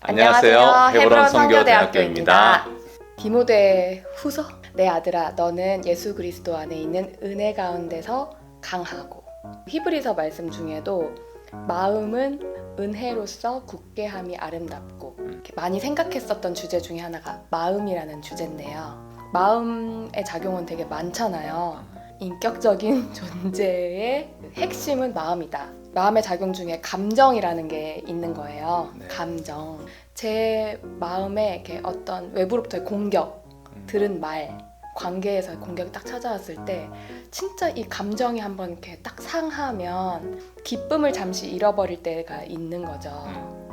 안녕하세요. 헤브론 선교대학교입니다. 디모데 후서. 내 아들아, 너는 예수 그리스도 안에 있는 은혜 가운데서 강하고. 히브리서 말씀 중에도 마음은 은혜로서 굳게함이 아름답고, 이렇게 많이 생각했었던 주제 중에 하나가 마음이라는 주제인데요. 마음의 작용은 되게 많잖아요. 인격적인 존재의 핵심은 마음이다. 마음의 작용 중에 감정이라는 게 있는 거예요. 네. 감정. 제 마음에 이렇게 어떤 외부로부터의 공격, 들은 말, 관계에서의 공격이 딱 찾아왔을 때 진짜 이 감정이 한번 이렇게 딱 상하면 기쁨을 잠시 잃어버릴 때가 있는 거죠.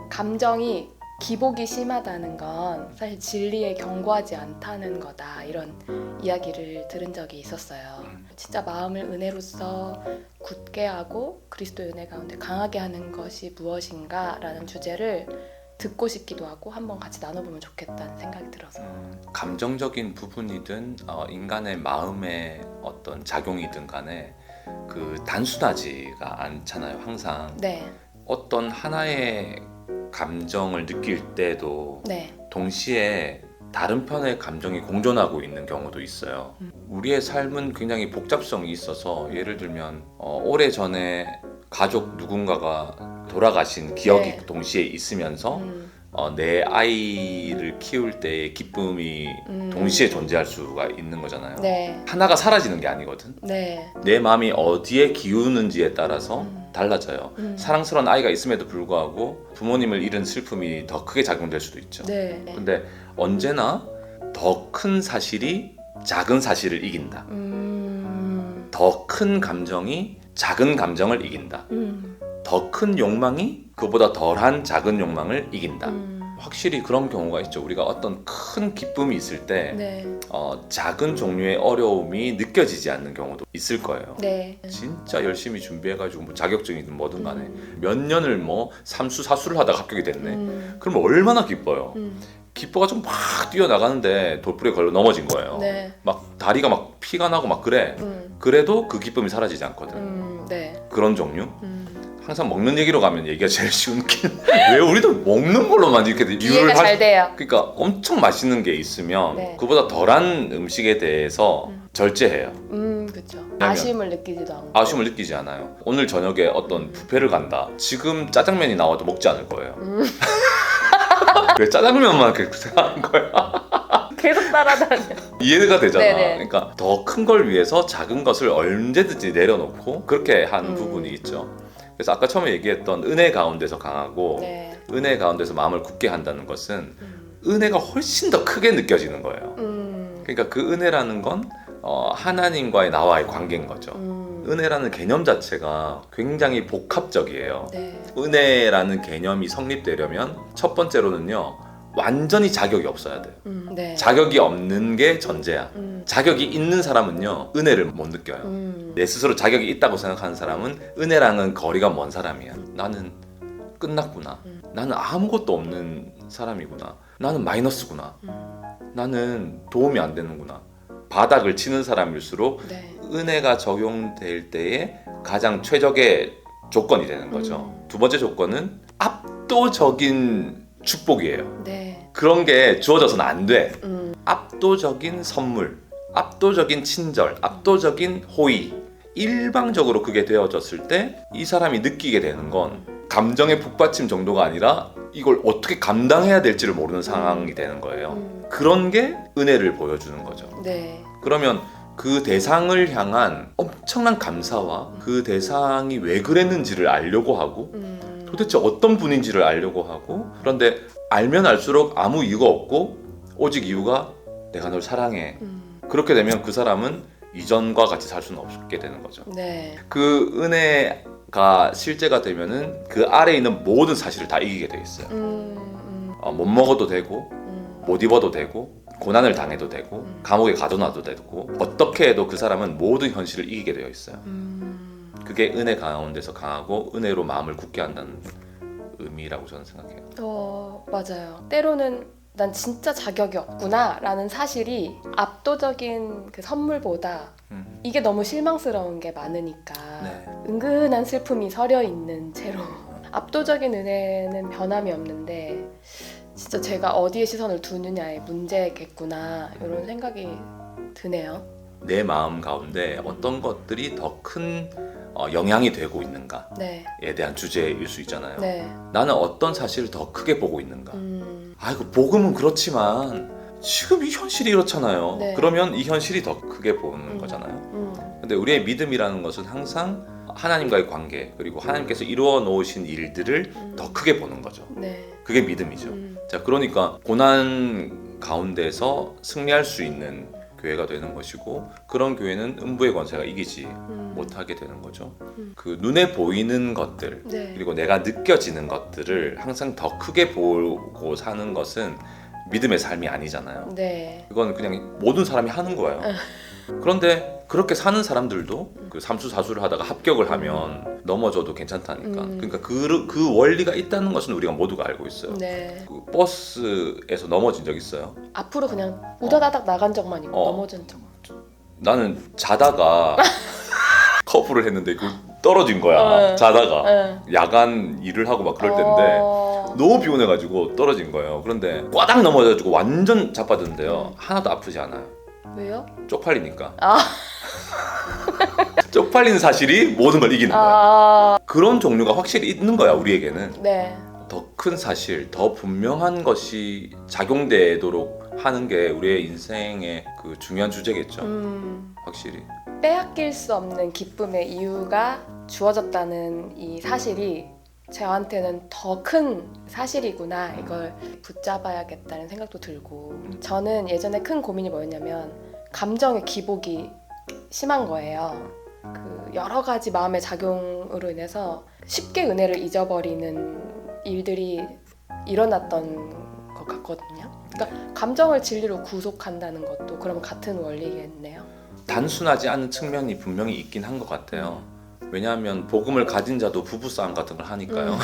감정이 기복이 심하다는 건 사실 진리에 견고하지 않다는 거다, 이런 이야기를 들은 적이 있었어요. 진짜 마음을 은혜로서 굳게 하고 그리스도의 은혜 가운데 강하게 하는 것이 무엇인가 라는 주제를 듣고 싶기도 하고 한번 같이 나눠보면 좋겠다는 생각이 들어서. 감정적인 부분이든 인간의 마음의 어떤 작용이든 간에 그 단순하지가 않잖아요. 항상 네. 어떤 하나의 감정을 느낄 때도 네. 동시에 다른 편의 감정이 공존하고 있는 경우도 있어요. 우리의 삶은 굉장히 복잡성이 있어서, 예를 들면 오래전에 가족 누군가가 돌아가신 기억이 네. 동시에 있으면서 내 아이를 키울 때의 기쁨이 동시에 존재할 수가 있는 거잖아요. 네. 하나가 사라지는 게 아니거든. 네. 내 마음이 어디에 기우는지에 따라서 달라져요. 음. 사랑스러운 아이가 있음에도 불구하고 부모님을 잃은 슬픔이 더 크게 작용될 수도 있죠. 네. 근데 언제나 더 큰 사실이 작은 사실을 이긴다. 더 큰 감정이 작은 감정을 이긴다. 더 큰 욕망이 그보다 덜한 작은 욕망을 이긴다. 확실히 그런 경우가 있죠. 우리가 어떤 큰 기쁨이 있을 때 네. 작은 종류의 어려움이 느껴지지 않는 경우도 있을 거예요. 네. 진짜 열심히 준비해가지고 뭐 자격증이든 뭐든 간에 몇 년을 뭐 삼수 사수를 하다가 합격이 됐네. 그럼 얼마나 기뻐요. 기뻐가지고 막 뛰어나가는데 돌부리에 걸려 넘어진 거예요. 네. 막 다리가 막 피가 나고 막 그래. 그래도 그 기쁨이 사라지지 않거든. 네. 그런 종류. 항상 먹는 얘기로 가면 얘기가 제일 쉬운 게 왜 우리도 먹는 걸로만 이렇게 이해가 잘 돼요. 그러니까 엄청 맛있는 게 있으면 네. 그보다 덜한 음식에 대해서 절제해요. 그렇죠. 아쉬움을 느끼지도 않고. 아쉬움을 느끼지 않아요. 오늘 저녁에 어떤 뷔페를 간다. 지금 짜장면이 나와도 먹지 않을 거예요. 왜 짜장면만 그렇게 생각하는 거야? 계속 따라다녀. 이해가 되잖아. 네네. 그러니까 더 큰 걸 위해서 작은 것을 언제든지 내려놓고 그렇게 한 부분이 있죠. 그래서 아까 처음에 얘기했던 은혜 가운데서 강하고 네. 은혜 가운데서 마음을 굳게 한다는 것은 은혜가 훨씬 더 크게 느껴지는 거예요. 그러니까 그 은혜라는 건 하나님과의 나와의 관계인 거죠. 은혜라는 개념 자체가 굉장히 복합적이에요. 네. 은혜라는 개념이 성립되려면 첫 번째로는요, 완전히 자격이 없어야 돼요. 네. 자격이 없는 게 전제야. 자격이 있는 사람은요, 은혜를 못 느껴요. 내 스스로 자격이 있다고 생각하는 사람은 은혜랑은 거리가 먼 사람이야. 나는 끝났구나. 나는 아무것도 없는 사람이구나. 나는 마이너스구나. 나는 도움이 안 되는구나. 바닥을 치는 사람일수록 네. 은혜가 적용될 때에 가장 최적의 조건이 되는 거죠. 두 번째 조건은 압도적인 축복이에요. 네. 그런 게 주어져서는 안 돼. 압도적인 선물, 압도적인 친절, 압도적인 호의, 일방적으로 그게 되어졌을 때 이 사람이 느끼게 되는 건 감정의 북받침 정도가 아니라 이걸 어떻게 감당해야 될지를 모르는 상황이 되는 거예요. 그런 게 은혜를 보여주는 거죠. 네. 그러면 그 대상을 향한 엄청난 감사와 그 대상이 왜 그랬는지를 알려고 하고 도대체 어떤 분인지를 알려고 하고, 그런데 알면 알수록 아무 이유가 없고 오직 이유가 내가 널 사랑해. 그렇게 되면 그 사람은 이전과 같이 살 수는 없게 되는 거죠. 네. 그 은혜가 실제가 되면은 그 아래에 있는 모든 사실을 다 이기게 돼 있어요. 못 먹어도 되고 못 입어도 되고 고난을 당해도 되고 감옥에 가둬놔도 되고 어떻게 해도 그 사람은 모든 현실을 이기게 되어 있어요. 그게 은혜 가운데서 강하고 은혜로 마음을 굳게 한다는 의미라고 저는 생각해요. 맞아요. 때로는 난 진짜 자격이 없구나 라는 사실이 압도적인 그 선물보다 이게 너무 실망스러운 게 많으니까 네. 은근한 슬픔이 서려 있는 채로 압도적인 은혜는 변함이 없는데 진짜 제가 어디에 시선을 두느냐의 문제겠구나 이런 생각이 드네요. 내 마음 가운데 어떤 것들이 더 큰 영향이 되고 있는가에 네. 대한 주제일 수 있잖아요. 네. 나는 어떤 사실을 더 크게 보고 있는가. 아이고 복음은 그렇지만 지금 이 현실이 이렇잖아요. 네. 그러면 이 현실이 더 크게 보는 거잖아요. 근데 우리의 믿음이라는 것은 항상 하나님과의 관계 그리고 하나님께서 이루어 놓으신 일들을 더 크게 보는 거죠. 네. 그게 믿음이죠. 자, 그러니까 고난 가운데서 승리할 수 있는 교회가 되는 것이고 그런 교회는 음부의 권세가 이기지 못하게 되는 거죠. 그 눈에 보이는 것들 네. 그리고 내가 느껴지는 것들을 항상 더 크게 보고 사는 것은 믿음의 삶이 아니잖아요. 네. 그건 그냥 모든 사람이 하는 거예요. 그런데 그렇게 사는 사람들도 그 삼수사수를 하다가 합격을 하면 넘어져도 괜찮다니까. 그러니까 그 원리가 있다는 것은 우리가 모두가 알고 있어요. 네. 그 버스에서 넘어진 적 있어요? 앞으로 그냥 우다다닥 나간 적만 있고 넘어진 적. 나는 자다가 커브를 했는데 그 떨어진 거야. 자다가 야간 일을 하고 막 그럴 때인데 너무 피곤해가지고 떨어진 거예요. 그런데 꽈당 넘어져가지고 완전 자빠졌는데요. 하나도 아프지 않아요. 왜요? 쪽팔리니까. 쪽팔리는 사실이 모든 걸 이기는 거야. 그런 종류가 확실히 있는 거야 우리에게는. 네. 더 큰 사실, 더 분명한 것이 작용되도록 하는 게 우리의 인생의 그 중요한 주제겠죠. 확실히. 빼앗길 수 없는 기쁨의 이유가 주어졌다는 이 사실이 저한테는 더 큰 사실이구나, 이걸 붙잡아야겠다는 생각도 들고, 저는 예전에 큰 고민이 뭐였냐면 감정의 기복이 심한 거예요. 그 여러 가지 마음의 작용으로 인해서 쉽게 은혜를 잊어버리는 일들이 일어났던 것 같거든요. 그러니까 감정을 진리로 구속한다는 것도 그럼 같은 원리겠네요. 단순하지 않은 측면이 분명히 있긴 한 것 같아요. 왜냐하면 복음을 가진 자도 부부싸움 같은 걸 하니까요.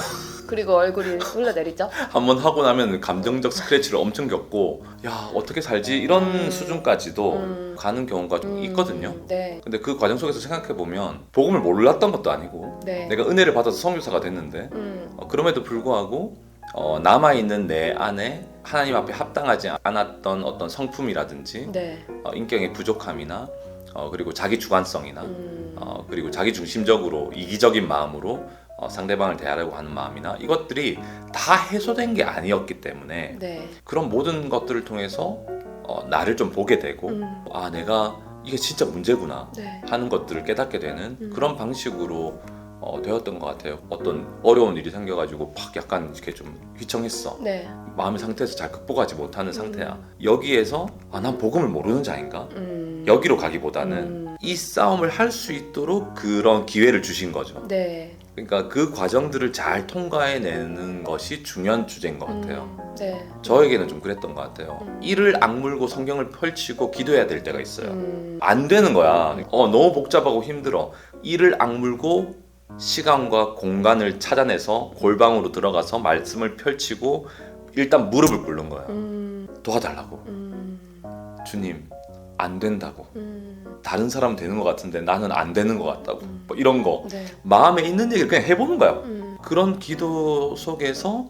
그리고 얼굴이 흘러내리죠. 한번 하고 나면 감정적 스크래치를 엄청 겪고 야 어떻게 살지 이런 수준까지도 가는 경우가 좀 있거든요. 네. 근데 그 과정 속에서 생각해보면 복음을 몰랐던 것도 아니고 네. 내가 은혜를 받아서 선교사가 됐는데 그럼에도 불구하고 남아있는 내 안에 하나님 앞에 합당하지 않았던 어떤 성품이라든지 네. 인격의 부족함이나 그리고 자기 주관성이나 그리고 자기 중심적으로 이기적인 마음으로 상대방을 대하려고 하는 마음이나 이것들이 다 해소된 게 아니었기 때문에 네. 그런 모든 것들을 통해서 나를 좀 보게 되고 아 내가 이게 진짜 문제구나 네. 하는 것들을 깨닫게 되는 그런 방식으로 되었던 것 같아요. 어떤 어려운 일이 생겨가지고 팍 약간 이렇게 좀 휘청했어. 네. 마음의 상태에서 잘 극복하지 못하는 상태야. 여기에서 난 복음을 모르는 자인가? 여기로 가기보다는 이 싸움을 할 수 있도록 그런 기회를 주신 거죠. 네. 그러니까 그 과정들을 잘 통과해내는 것이 중요한 주제인 것 같아요. 네. 저에게는 좀 그랬던 것 같아요. 이를 악물고 성경을 펼치고 기도해야 될 때가 있어요. 안 되는 거야. 너무 복잡하고 힘들어. 이를 악물고 시간과 공간을 찾아내서 골방으로 들어가서 말씀을 펼치고 일단 무릎을 꿇는 거예요. 도와달라고. 주님 안 된다고. 다른 사람은 되는 것 같은데 나는 안 되는 것 같다고. 뭐 이런 거. 네. 마음에 있는 얘기를 그냥 해보는 거야. 그런 기도 속에서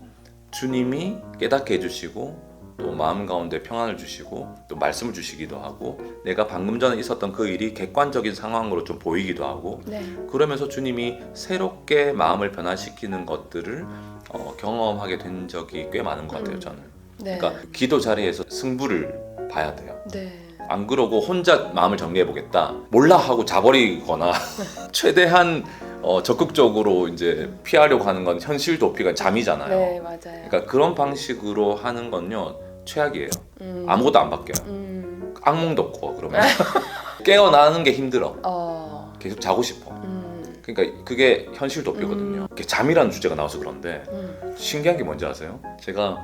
주님이 깨닫게 해주시고 또 마음 가운데 평안을 주시고 또 말씀을 주시기도 하고 내가 방금 전에 있었던 그 일이 객관적인 상황으로 좀 보이기도 하고 네. 그러면서 주님이 새롭게 마음을 변화시키는 것들을 경험하게 된 적이 꽤 많은 것 같아요. 저는. 네. 그러니까 기도 자리에서 승부를 봐야 돼요. 네. 안 그러고 혼자 마음을 정리해보겠다 몰라 하고 자버리거나 최대한 적극적으로 이제 피하려고 하는 건 현실 도피가 잠이잖아요. 네, 맞아요. 그러니까 그런 방식으로 하는 건요 최악이에요. 아무것도 안 바뀌어요. 악몽도 꿔 그러면 깨어나는 게 힘들어. 계속 자고 싶어. 그러니까 그게 현실 도피거든요. 잠이라는 주제가 나와서 그런데 신기한 게 뭔지 아세요? 제가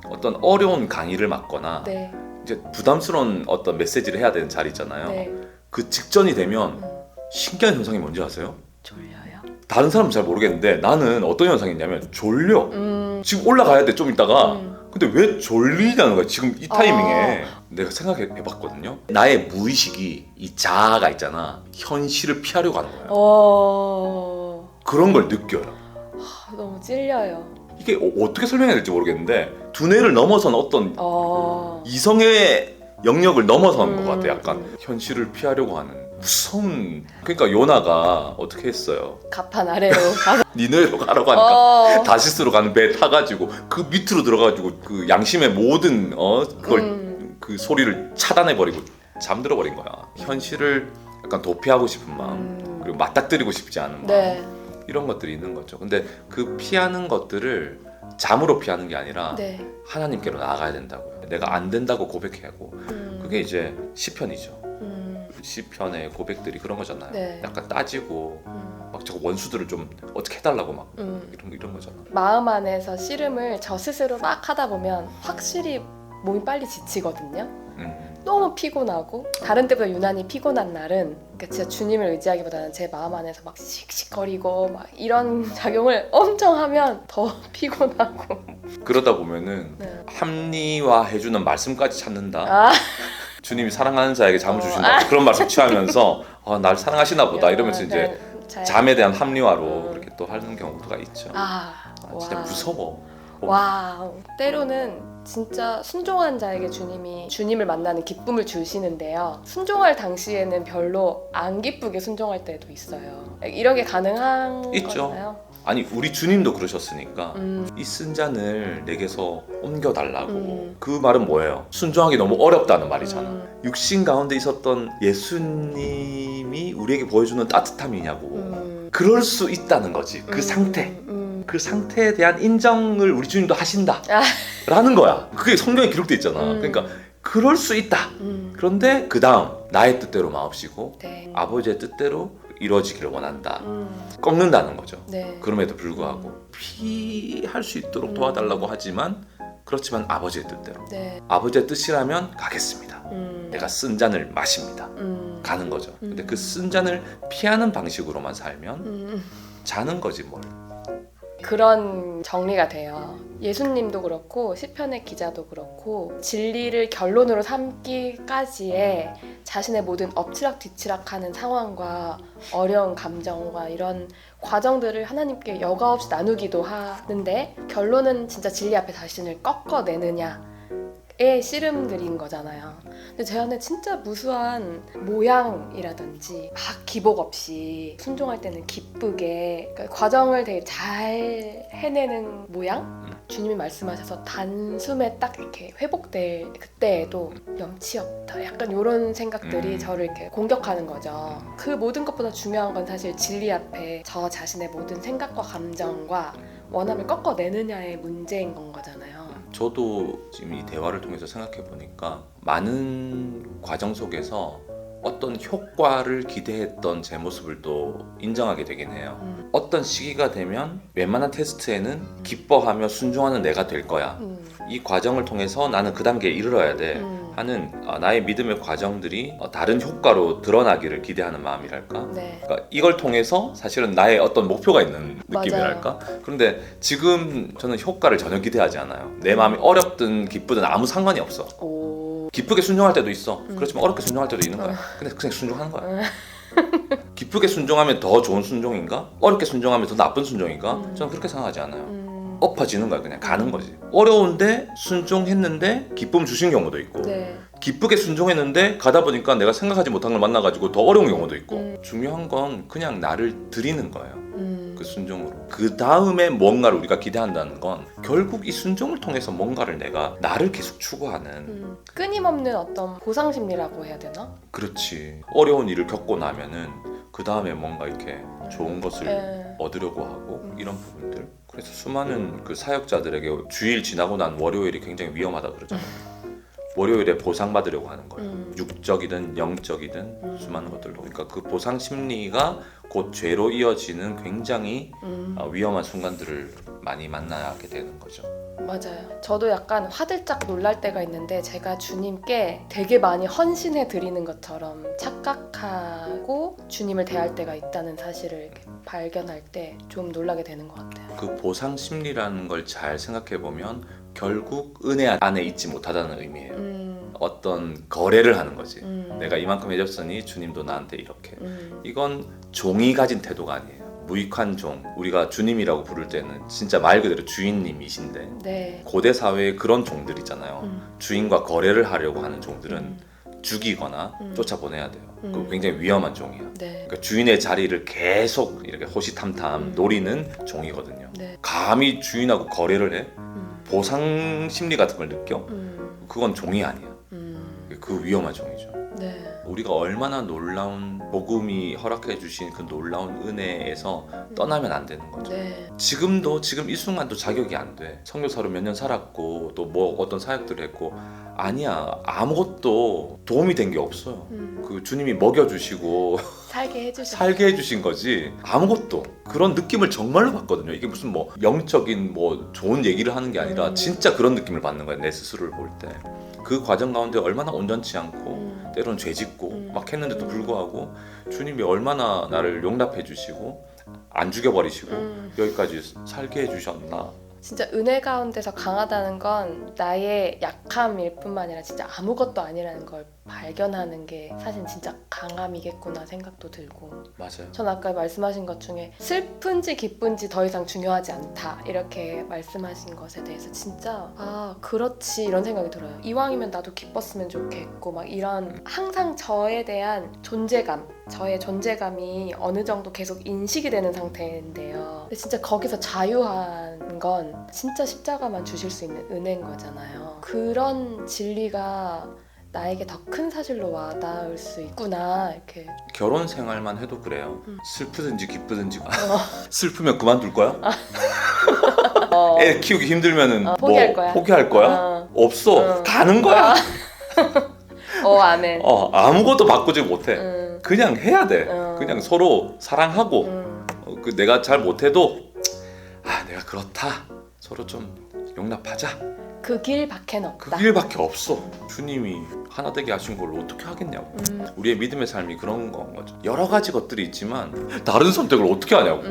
어떤 어려운 강의를 맡거나 네. 이제 부담스러운 어떤 메시지를 해야 되는 자리 있잖아요. 네. 그 직전이 되면 신기한 현상이 뭔지 아세요? 졸려요? 다른 사람은 잘 모르겠는데 나는 어떤 현상이 있냐면 졸려. 지금 올라가야 돼 좀 이따가. 근데 왜 졸리냐는 거야 지금 이 타이밍에. 내가 생각해봤거든요. 나의 무의식이 이 자아가 있잖아. 현실을 피하려고 하는 거야. 그런 걸 느껴요. 너무 찔려요. 이게 어떻게 설명해야 될지 모르겠는데 두뇌를 넘어선 어떤 이성의 영역을 넘어선 것 같아. 약간 현실을 피하려고 하는 무서운. 그러니까 요나가 어떻게 했어요? 가판 아래로 가서 니네로 가라고 하니까 다시스로 가는 배 타가지고 그 밑으로 들어가지고 그 양심의 모든 그걸 그 소리를 차단해 버리고 잠들어 버린 거야. 현실을 약간 도피하고 싶은 마음, 그리고 맞닥뜨리고 싶지 않은 마음, 네. 이런 것들이 있는 거죠. 근데 그 피하는 것들을 잠으로 피하는 게 아니라 네. 하나님께로 나아가야 된다고요. 내가 안 된다고 고백하고 그게 이제 시편이죠. 시편의 고백들이 그런 거잖아요. 네. 약간 따지고 막 저거 원수들을 좀 어떻게 해달라고 막 이런 거잖아. 마음 안에서 씨름을 저 스스로 막 하다 보면 확실히 몸이 빨리 지치거든요. 너무 피곤하고 다른 때보다 유난히 피곤한 날은 그러니까 진짜 주님을 의지하기보다는 제 마음 안에서 막 씩씩거리고 막 이런 작용을 엄청 하면 더 피곤하고 그러다 보면은 네. 합리화해주는 말씀까지 찾는다. 아, 주님이 사랑하는 자에게 잠을 주신다. 그런 말씀 취하면서 날 사랑하시나 보다 이러면서 이제 잠에 대한 합리화로 그렇게 또 하는 경우가 있죠. 진짜 와. 무서워. 와, 때로는 진짜 순종한 자에게 주님이 주님을 만나는 기쁨을 주시는데요. 순종할 당시에는 별로 안 기쁘게 순종할 때도 있어요. 이런 게 가능한 있죠. 거잖아요. 아니 우리 주님도 그러셨으니까 이 쓴잔을 내게서 옮겨달라고. 그 말은 뭐예요? 순종하기 너무 어렵다는 말이잖아. 육신 가운데 있었던 예수님이 우리에게 보여주는 따뜻함이냐고. 그럴 수 있다는 거지. 그 상태. 그 상태에 대한 인정을 우리 주님도 하신다 라는 거야. 그게 성경에 기록돼 있잖아. 그러니까 그럴 수 있다. 그런데 그 다음 나의 뜻대로 마옵시고 네. 아버지의 뜻대로 이루어지기를 원한다. 꺾는다는 거죠. 네. 그럼에도 불구하고 피할 수 있도록 도와달라고 하지만 그렇지만 아버지의 뜻대로. 네. 아버지의 뜻이라면 가겠습니다. 내가 쓴 잔을 마십니다. 가는 거죠. 근데 그 쓴 잔을 피하는 방식으로만 살면 자는 거지 뭘. 그런 정리가 돼요. 예수님도 그렇고 시편의 기자도 그렇고 진리를 결론으로 삼기까지의 자신의 모든 엎치락뒤치락하는 상황과 어려운 감정과 이런 과정들을 하나님께 여과 없이 나누기도 하는데 결론은 진짜 진리 앞에 자신을 꺾어내느냐의 씨름들인 거잖아요. 근데 제 안에 진짜 무수한 모양이라든지 막 기복 없이 순종할 때는 기쁘게 그러니까 과정을 되게 잘 해내는 모양? 주님이 말씀하셔서 단숨에 딱 이렇게 회복될 그때에도 염치 없다. 약간 이런 생각들이 저를 이렇게 공격하는 거죠. 그 모든 것보다 중요한 건 사실 진리 앞에 저 자신의 모든 생각과 감정과 원함을 꺾어내느냐의 문제인 건 거잖아요. 저도 지금 이 대화를 통해서 생각해 보니까 많은 과정 속에서 어떤 효과를 기대했던 제 모습을 또 인정하게 되긴 해요. 어떤 시기가 되면 웬만한 테스트에는 기뻐하며 순종하는 내가 될 거야. 이 과정을 통해서 나는 그 단계에 이르러야 돼 하는 나의 믿음의 과정들이 다른 효과로 드러나기를 기대하는 마음이랄까. 네. 그러니까 이걸 통해서 사실은 나의 어떤 목표가 있는 느낌이랄까. 맞아요. 그런데 지금 저는 효과를 전혀 기대하지 않아요. 내 마음이 어렵든 기쁘든 아무 상관이 없어. 기쁘게 순종할 때도 있어. 그렇지만 어렵게 순종할 때도 있는 거야. 근데 그냥 순종하는 거야. 기쁘게 순종하면 더 좋은 순종인가? 어렵게 순종하면 더 나쁜 순종인가? 저는 그렇게 생각하지 않아요. 엎어지는 거야. 그냥 가는 거지. 어려운데 순종했는데 기쁨 주신 경우도 있고 네. 기쁘게 순종했는데 가다 보니까 내가 생각하지 못한 걸 만나가지고 더 어려운 경우도 있고 중요한 건 그냥 나를 드리는 거예요. 그 순종으로. 그 다음에 뭔가를 우리가 기대한다는 건 결국 이 순종을 통해서 뭔가를 내가 나를 계속 추구하는 끊임없는 어떤 보상심리라고 해야 되나? 그렇지. 어려운 일을 겪고 나면은 그 다음에 뭔가 이렇게 좋은 것을 얻으려고 하고 이런 부분들. 그래서 수많은 그 사역자들에게 주일 지나고 난 월요일이 굉장히 위험하다 그러잖아요. 월요일에 보상받으려고 하는 거예요. 육적이든 영적이든 수많은 것들로. 그러니까 그 보상 심리가 곧 죄로 이어지는 굉장히 위험한 순간들을 많이 만나게 되는 거죠. 맞아요. 저도 약간 화들짝 놀랄 때가 있는데 제가 주님께 되게 많이 헌신해 드리는 것처럼 착각하고 주님을 대할 때가 있다는 사실을 이렇게 발견할 때 좀 놀라게 되는 것 같아요. 그 보상 심리라는 걸 잘 생각해 보면 결국 은혜 안에 있지 못하다는 의미예요. 어떤 거래를 하는 거지. 내가 이만큼 해줬으니 주님도 나한테 이렇게. 이건 종이 가진 태도가 아니에요. 무익한 종, 우리가 주님이라고 부를 때는 진짜 말 그대로 주인님이신데 네. 고대 사회에 그런 종들 있잖아요. 주인과 거래를 하려고 하는 종들은 죽이거나 쫓아보내야 돼요. 그 굉장히 위험한 종이야. 네. 그러니까 주인의 자리를 계속 이렇게 호시탐탐 노리는 종이거든요. 네. 감히 주인하고 거래를 해? 보상 심리 같은 걸 느껴? 그건 종이 아니야. 그 위험한 종이죠. 네. 우리가 얼마나 놀라운 복음이 허락해 주신 그 놀라운 은혜에서 떠나면 안 되는 거죠. 네. 지금 이 순간도 자격이 안 돼. 선교사로 몇 년 살았고 또 뭐 어떤 사역들을 했고 아니야. 아무것도 도움이 된 게 없어요. 그 주님이 먹여주시고 살게 해주셨어요. 살게 해주신 거지 아무것도 그런 느낌을 정말로 받거든요. 이게 무슨 뭐 영적인 뭐 좋은 얘기를 하는 게 아니라 진짜 그런 느낌을 받는 거예요. 내 스스로를 볼 때. 그 과정 가운데 얼마나 온전치 않고 때로는 죄짓고 막 했는데도 불구하고 주님이 얼마나 나를 용납해 주시고 안 죽여버리시고 여기까지 살게 해주셨나. 진짜 은혜 가운데서 강하다는 건 나의 약함일 뿐만 아니라 진짜 아무것도 아니라는 걸 발견하는 게 사실 진짜 강함이겠구나 생각도 들고, 맞아요. 전 아까 말씀하신 것 중에 슬픈지 기쁜지 더 이상 중요하지 않다 이렇게 말씀하신 것에 대해서 진짜 아 그렇지 이런 생각이 들어요. 이왕이면 나도 기뻤으면 좋겠고 막 이런 항상 저에 대한 존재감, 저의 존재감이 어느 정도 계속 인식이 되는 상태인데요. 근데 진짜 거기서 자유한 건 진짜 십자가만 주실 수 있는 은혜인 거잖아요. 그런 진리가 나에게 더 큰 사실로 와닿을 수 있구나 이렇게. 결혼 생활만 해도 그래요. 슬프든지 기쁘든지 슬프면 그만둘 거야? 애 키우기 힘들면은 포기할 뭐 거야? 포기할 거야? 없어. 가는 거야. 아멘. 아무것도 바꾸지 못해. 그냥 해야 돼. 그냥 서로 사랑하고 그 내가 잘 못해도 내가 그렇다. 서로 좀 용납하자. 그 길밖에 없다. 그 길밖에 없어. 주님이 하나 되게 하신 걸 어떻게 하겠냐고. 우리의 믿음의 삶이 그런 건 거죠. 여러 가지 것들이 있지만 다른 선택을 어떻게 하냐고.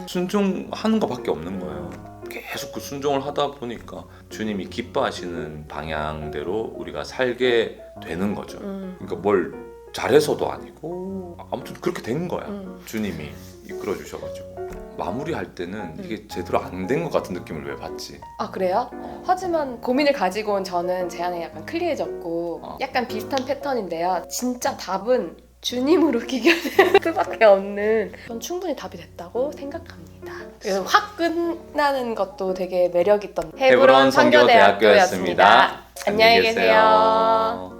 순종하는 것밖에 없는 거예요. 계속 그 순종을 하다 보니까 주님이 기뻐하시는 방향대로 우리가 살게 되는 거죠. 그러니까 뭘 잘해서도 아니고 아무튼 그렇게 된 거야. 주님이 이끌어 주셔가지고 마무리할 때는 이게 제대로 안 된 것 같은 느낌을 왜 받지? 아 그래요? 하지만 고민을 가지고 온 저는 제 안에 약간 클리어해졌고 약간 비슷한 패턴인데요. 진짜 답은 주님으로 기결될 수밖에 없는, 전 충분히 답이 됐다고 생각합니다. 그래서 확 끝나는 것도 되게 매력있던 헤브론 선교대학교였습니다. 안녕히 계세요.